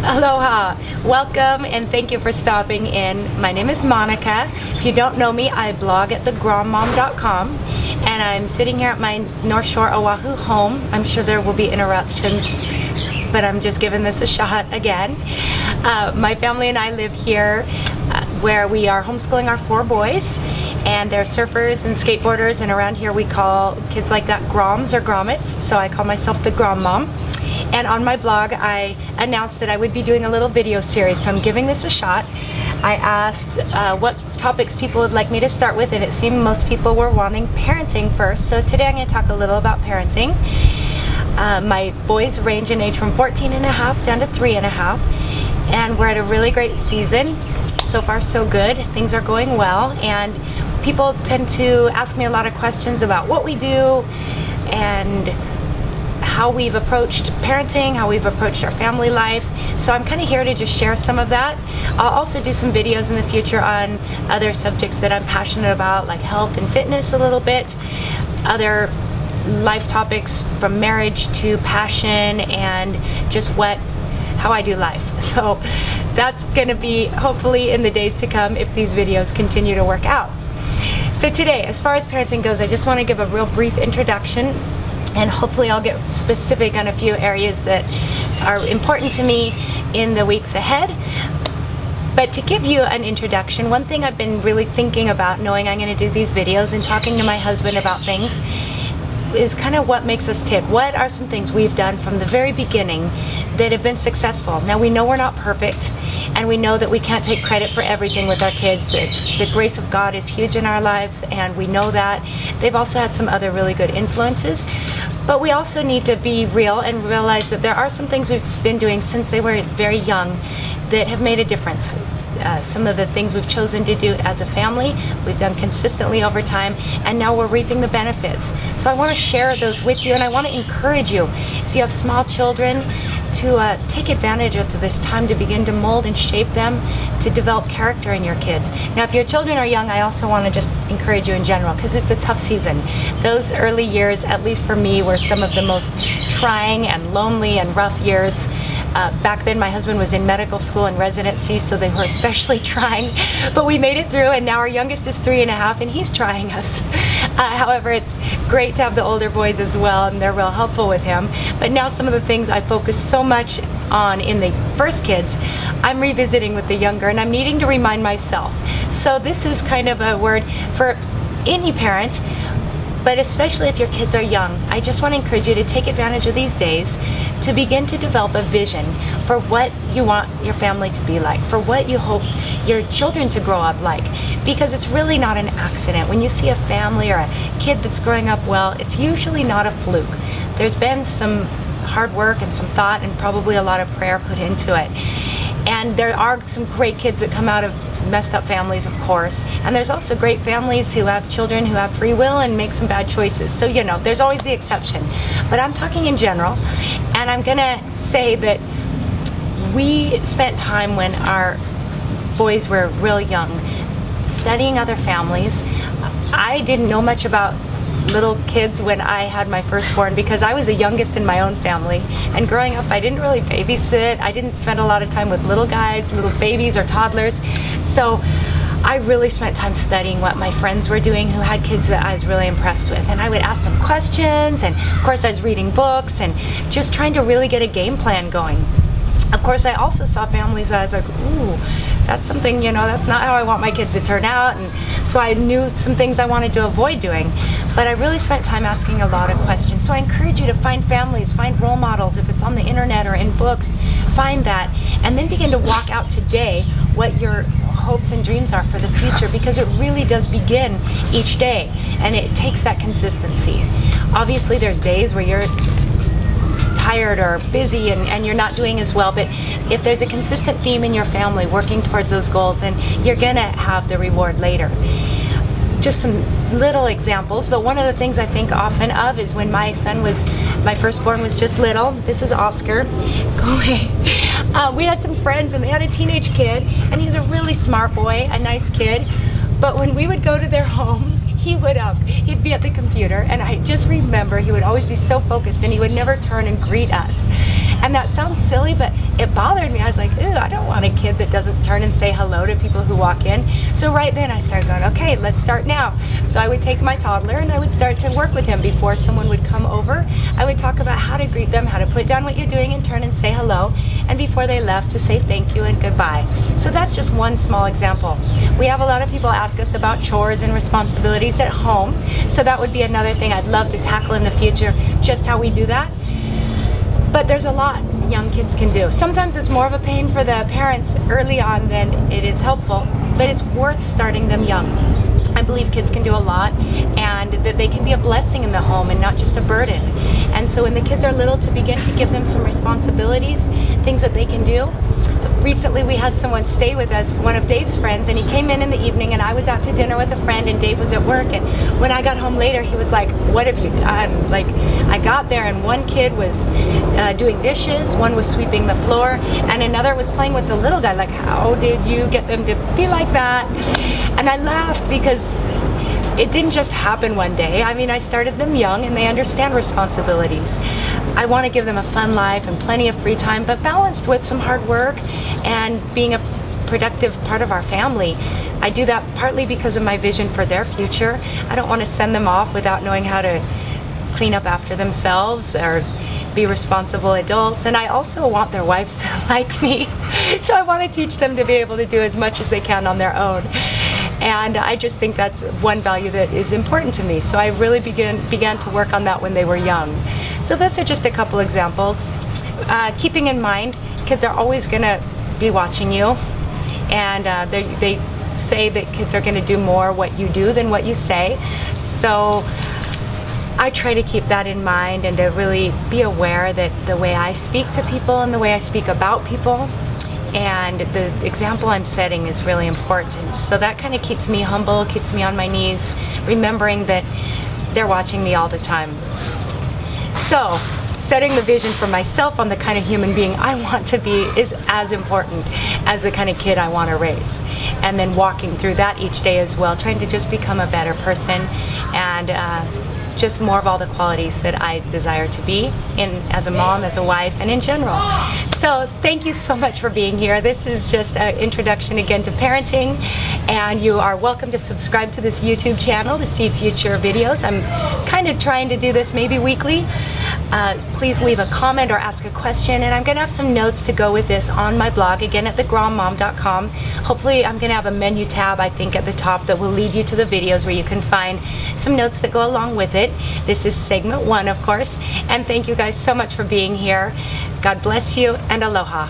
Aloha, welcome, and thank you for stopping in. My name is Monica. If you don't know me, I blog at thegrommom.com, and I'm sitting here at my North Shore Oahu home. I'm sure there will be interruptions, but I'm just giving this a shot again. My family and I live here where we are homeschooling our 4 boys, and they're surfers and skateboarders, and around here we call kids like that groms or grommets, so I call myself the Grom Mom. And on my blog I announced that I would be doing a little video series, so I'm giving this a shot. I asked what topics people would like me to start with, and it seemed most people were wanting parenting first, so today I'm going to talk a little about parenting. My boys range in age from 14 and a half down to 3 and a half, and we're at a really great season. So far so good, things are going well, and people tend to ask me a lot of questions about what we do and how we've approached parenting, how we've approached our family life. So I'm kind of here to just share some of that. I'll also do some videos in the future on other subjects that I'm passionate about, like health and fitness a little bit, other life topics from marriage to passion and just how I do life. So that's going to be hopefully in the days to come if these videos continue to work out. So today, as far as parenting goes, I just want to give a real brief introduction, and hopefully I'll get specific on a few areas that are important to me in the weeks ahead. But to give you an introduction, one thing I've been really thinking about, knowing I'm going to do these videos and talking to my husband about things, is kind of what makes us tick. What are some things we've done from the very beginning that have been successful? Now, we know we're not perfect, and we know that we can't take credit for everything with our kids. The grace of God is huge in our lives, and we know that. They've also had some other really good influences, but we also need to be real and realize that there are some things we've been doing since they were very young that have made a difference. Some of the things we've chosen to do as a family, we've done consistently over time, and now we're reaping the benefits. So I want to share those with you, and I want to encourage you, if you have small children, to take advantage of this time to begin to mold and shape them, to develop character in your kids. Now, if your children are young, I also want to just encourage you in general, because it's a tough season. Those early years, at least for me, were some of the most trying and lonely and rough years. Back then my husband was in medical school and residency, so they were especially trying, but we made it through, and now our youngest is 3 and a half, and he's trying us. However, it's great to have the older boys as well, and they're real helpful with him. But now some of the things I focused so much on in the first kids, I'm revisiting with the younger, and I'm needing to remind myself. So this is kind of a word for any parent, but especially if your kids are young. I just want to encourage you to take advantage of these days to begin to develop a vision for what you want your family to be like, for what you hope your children to grow up like. Because it's really not an accident. When you see a family or a kid that's growing up well, it's usually not a fluke. There's been some hard work and some thought and probably a lot of prayer put into it. And there are some great kids that come out of messed up families, of course, and there's also great families who have children who have free will and make some bad choices. So, you know, there's always the exception, but I'm talking in general, and I'm gonna say that we spent time when our boys were real young studying other families. I didn't know much about little kids when I had my firstborn, because I was the youngest in my own family, and growing up I didn't really babysit. I didn't spend a lot of time with little guys, little babies or toddlers, so I really spent time studying what my friends were doing who had kids that I was really impressed with, and I would ask them questions, and of course I was reading books and just trying to really get a game plan going. Of course, I also saw families that I was like, ooh, that's something, you know, that's not how I want my kids to turn out. And so I knew some things I wanted to avoid doing. But I really spent time asking a lot of questions. So I encourage you to find families, find role models, if it's on the internet or in books, find that. And then begin to walk out today what your hopes and dreams are for the future, because it really does begin each day. And it takes that consistency. Obviously, there's days where you're tired or busy and you're not doing as well, but if there's a consistent theme in your family working towards those goals, then you're gonna have the reward later. Just some little examples, but one of the things I think often of is when my firstborn was just little. This is Oscar. Go away. We had some friends and they had a teenage kid, and he was a really smart boy, a nice kid, but when we would go to their home, he'd be at the computer, and I just remember he would always be so focused, and he would never turn and greet us. And that sounds silly, but it bothered me. I was like, ew, I don't want a kid that doesn't turn and say hello to people who walk in. So right then I started going, okay, let's start now. So I would take my toddler and I would start to work with him before someone would come over. I would talk about how to greet them, how to put down what you're doing and turn and say hello, and before they left to say thank you and goodbye. So that's just one small example. We have a lot of people ask us about chores and responsibilities at home, so that would be another thing I'd love to tackle in the future, just how we do that. But there's a lot young kids can do. Sometimes it's more of a pain for the parents early on than it is helpful, but it's worth starting them young. I believe kids can do a lot, and that they can be a blessing in the home and not just a burden. And so when the kids are little, to begin to give them some responsibilities, things that they can do. Recently we had someone stay with us, one of Dave's friends, and he came in the evening, and I was out to dinner with a friend and Dave was at work, and when I got home later he was like, what have you done? Like, I got there and one kid was doing dishes, one was sweeping the floor, and another was playing with the little guy. Like, how did you get them to be like that? And I laughed because it didn't just happen one day. I mean, I started them young and they understand responsibilities. I want to give them a fun life and plenty of free time, but balanced with some hard work and being a productive part of our family. I do that partly because of my vision for their future. I don't want to send them off without knowing how to clean up after themselves or be responsible adults, and I also want their wives to like me. So I want to teach them to be able to do as much as they can on their own. And I just think that's one value that is important to me. So I really began to work on that when they were young. So those are just a couple examples. Keeping in mind, kids are always going to be watching you, and they say that kids are going to do more what you do than what you say. So I try to keep that in mind and to really be aware that the way I speak to people and the way I speak about people and the example I'm setting is really important. So that kind of keeps me humble, keeps me on my knees, remembering that they're watching me all the time. So setting the vision for myself on the kind of human being I want to be is as important as the kind of kid I want to raise. And then walking through that each day as well, trying to just become a better person and just more of all the qualities that I desire to be in as a mom, as a wife, and in general. So thank you so much for being here. This is just an introduction again to parenting, and you are welcome to subscribe to this YouTube channel to see future videos. I'm kind of trying to do this maybe weekly. Please leave a comment or ask a question, and I'm going to have some notes to go with this on my blog, again at thegrommom.com. Hopefully I'm going to have a menu tab, I think, at the top that will lead you to the videos where you can find some notes that go along with it. This is segment 1, of course, and thank you guys so much for being here. God bless you, and aloha.